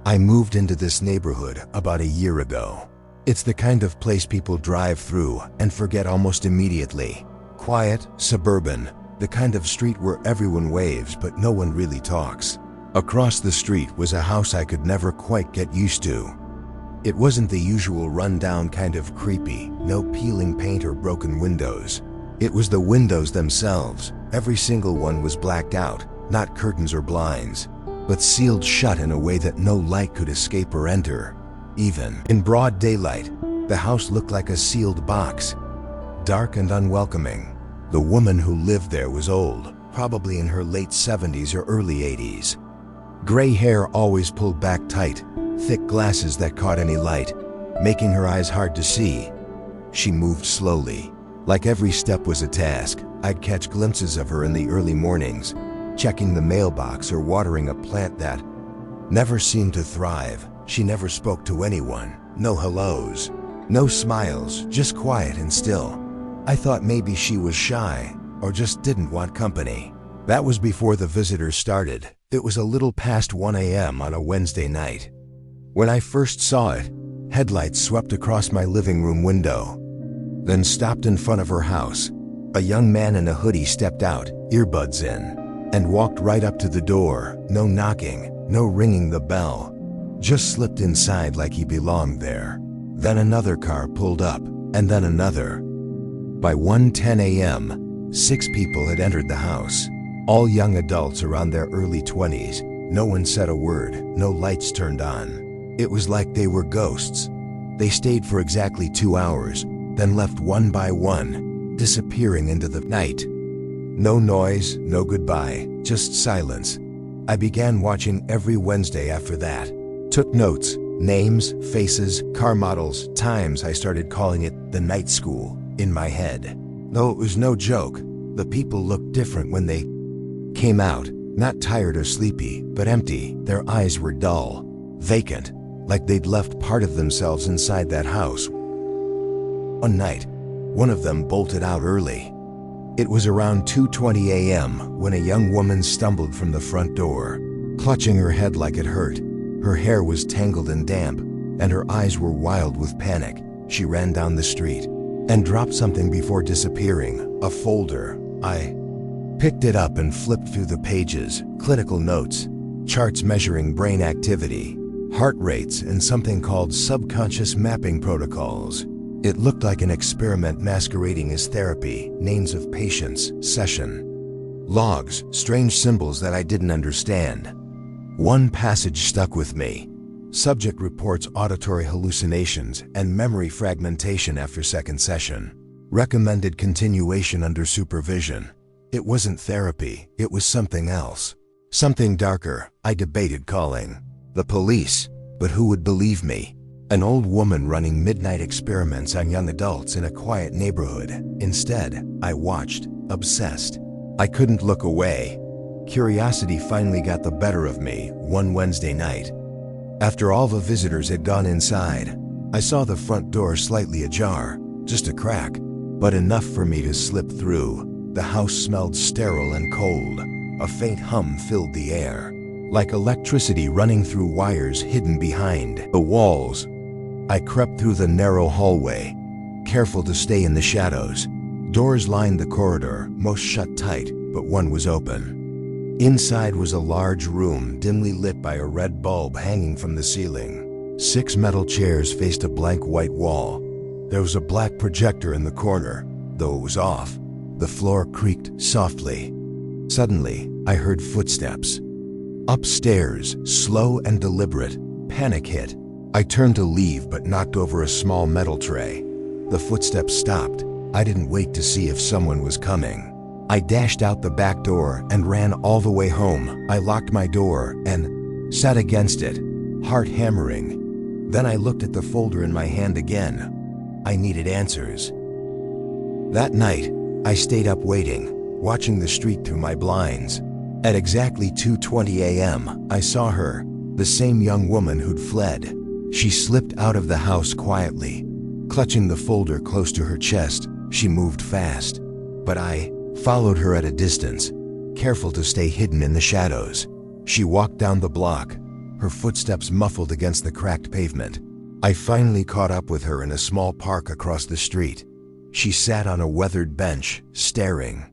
I moved into this neighborhood about a year ago. It's the kind of place people drive through and forget almost immediately. Quiet, suburban, the kind of street where everyone waves but no one really talks. Across the street was a house I could never quite get used to. It wasn't the usual rundown kind of creepy, no peeling paint or broken windows. It was the windows themselves. Every single one was blacked out, not curtains or blinds, but sealed shut in a way that no light could escape or enter. Even in broad daylight, the house looked like a sealed box, dark and unwelcoming. The woman who lived there was old, probably in her late 70s or early 80s. Gray hair always pulled back tight, thick glasses that caught any light, making her eyes hard to see. She moved slowly, like every step was a task. I'd catch glimpses of her in the early mornings, checking the mailbox or watering a plant that never seemed to thrive. She never spoke to anyone, no hellos, no smiles, just quiet and still. I thought maybe she was shy or just didn't want company. That was before the visitors started. It was a little past 1 a.m. on a Wednesday night. When I first saw it, headlights swept across my living room window, then stopped in front of her house. A young man in a hoodie stepped out, earbuds in, and walked right up to the door. No knocking, no ringing the bell. Just slipped inside like he belonged there. Then another car pulled up, and then another. By 1:10 a.m., 6 people had entered the house, all young adults around their early 20s. No one said a word, no lights turned on. It was like they were ghosts. They stayed for exactly 2 hours, then left one by one, disappearing into the night. No noise, no goodbye, just silence. I began watching every Wednesday after that. Took notes, names, faces, car models, times. I started calling it the night school in my head. Though it was no joke, the people looked different when they came out, not tired or sleepy, but empty. Their eyes were dull, vacant, like they'd left part of themselves inside that house. One night, one of them bolted out early. It was around 2:20 a.m. when a young woman stumbled from the front door, clutching her head like it hurt. Her hair was tangled and damp, and her eyes were wild with panic. She ran down the street and dropped something before disappearing, a folder. I picked it up and flipped through the pages, clinical notes, charts measuring brain activity, heart rates, and something called subconscious mapping protocols. It looked like an experiment masquerading as therapy, names of patients, session logs, strange symbols that I didn't understand. One passage stuck with me. Subject reports auditory hallucinations and memory fragmentation after second session. Recommended continuation under supervision. It wasn't therapy, it was something else. Something darker. I debated calling the police, but who would believe me? An old woman running midnight experiments on young adults in a quiet neighborhood. Instead, I watched, obsessed. I couldn't look away. Curiosity finally got the better of me one Wednesday night. After all the visitors had gone inside, I saw the front door slightly ajar, just a crack, but enough for me to slip through. The house smelled sterile and cold. A faint hum filled the air, like electricity running through wires hidden behind the walls. I crept through the narrow hallway, careful to stay in the shadows. Doors lined the corridor, most shut tight, but one was open. Inside was a large room dimly lit by a red bulb hanging from the ceiling. 6 metal chairs faced a blank white wall. There was a black projector in the corner, though it was off. The floor creaked softly. Suddenly, I heard footsteps. Upstairs, slow and deliberate. Panic hit. I turned to leave but knocked over a small metal tray. The footsteps stopped. I didn't wait to see if someone was coming. I dashed out the back door and ran all the way home. I locked my door and sat against it, heart hammering. Then I looked at the folder in my hand again. I needed answers. That night, I stayed up waiting, watching the street through my blinds. At exactly 2:20 a.m., I saw her, the same young woman who'd fled. She slipped out of the house quietly. Clutching the folder close to her chest, she moved fast. But I followed her at a distance, careful to stay hidden in the shadows. She walked down the block, her footsteps muffled against the cracked pavement. I finally caught up with her in a small park across the street. She sat on a weathered bench, staring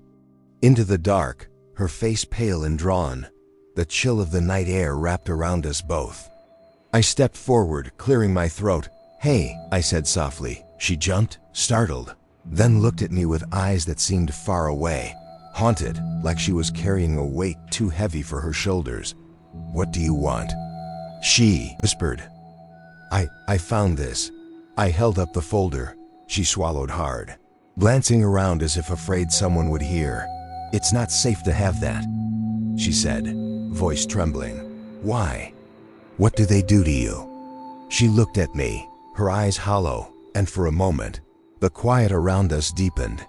into the dark, her face pale and drawn. The chill of the night air wrapped around us both. I stepped forward, clearing my throat. "Hey," I said softly. She jumped, startled, then looked at me with eyes that seemed far away, haunted, like she was carrying a weight too heavy for her shoulders. "What do you want?" she whispered. I found this." I held up the folder. She swallowed hard, glancing around as if afraid someone would hear. "It's not safe to have that," she said, voice trembling. "Why? What do they do to you?" She looked at me, her eyes hollow, and for a moment, the quiet around us deepened,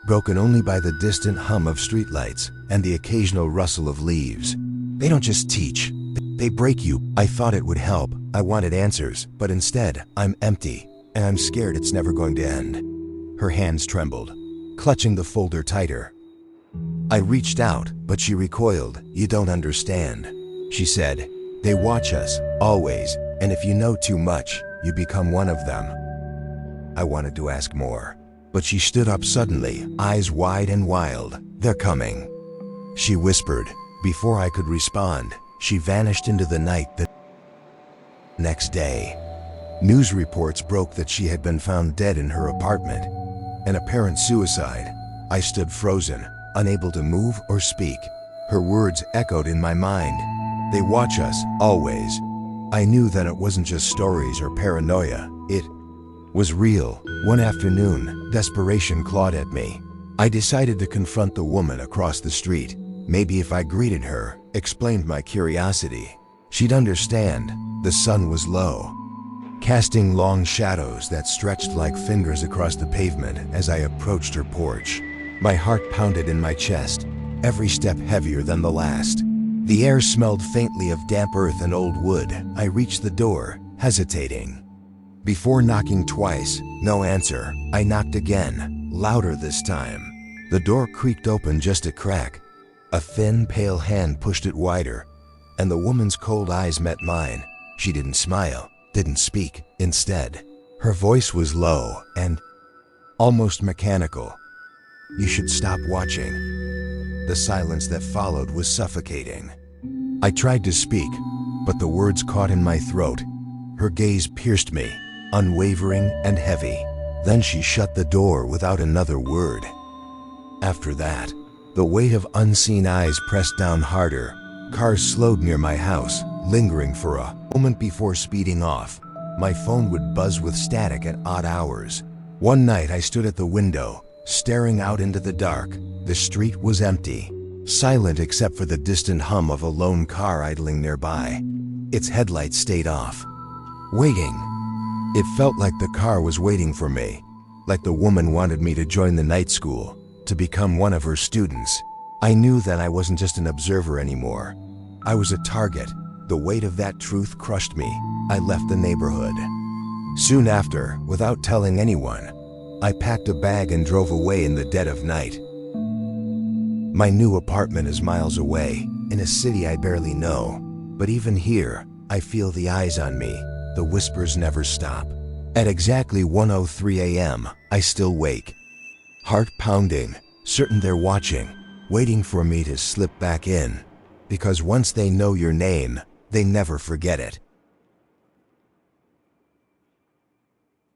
broken only by the distant hum of streetlights and the occasional rustle of leaves. "They don't just teach, they break you." I thought it would help. I wanted answers, but instead, I'm empty, and I'm scared it's never going to end. Her hands trembled, clutching the folder tighter. I reached out, but she recoiled. "You don't understand," she said. "They watch us, always, and if you know too much, you become one of them." I wanted to ask more, but she stood up suddenly, eyes wide and wild. "They're coming," she whispered. Before I could respond, she vanished into the night. The next day, news reports broke that she had been found dead in her apartment, an apparent suicide. I stood frozen, unable to move or speak. Her words echoed in my mind. "They watch us, always." I knew that it wasn't just stories or paranoia. It was real. One afternoon, desperation clawed at me. I decided to confront the woman across the street. Maybe if I greeted her, explained my curiosity, she'd understand. The sun was low, casting long shadows that stretched like fingers across the pavement as I approached her porch. My heart pounded in my chest, every step heavier than the last. The air smelled faintly of damp earth and old wood. I reached the door, hesitating. Before knocking twice, no answer. I knocked again, louder this time. The door creaked open just a crack. A thin, pale hand pushed it wider, and the woman's cold eyes met mine. She didn't smile, didn't speak. Instead, her voice was low and almost mechanical. "You should stop watching." The silence that followed was suffocating. I tried to speak, but the words caught in my throat. Her gaze pierced me, unwavering and heavy. Then she shut the door without another word. After that, the weight of unseen eyes pressed down harder. Cars slowed near my house, lingering for a moment before speeding off. My phone would buzz with static at odd hours. One night I stood at the window, staring out into the dark. The street was empty, silent except for the distant hum of a lone car idling nearby. Its headlights stayed off, waiting. It felt like the car was waiting for me, like the woman wanted me to join the night school, to become one of her students. I knew that I wasn't just an observer anymore. I was a target. The weight of that truth crushed me. I left the neighborhood. Soon after, without telling anyone, I packed a bag and drove away in the dead of night. My new apartment is miles away, in a city I barely know. But even here, I feel the eyes on me. The whispers never stop. At exactly 1:03 a.m., I still wake. Heart pounding, certain they're watching, waiting for me to slip back in. Because once they know your name, they never forget it.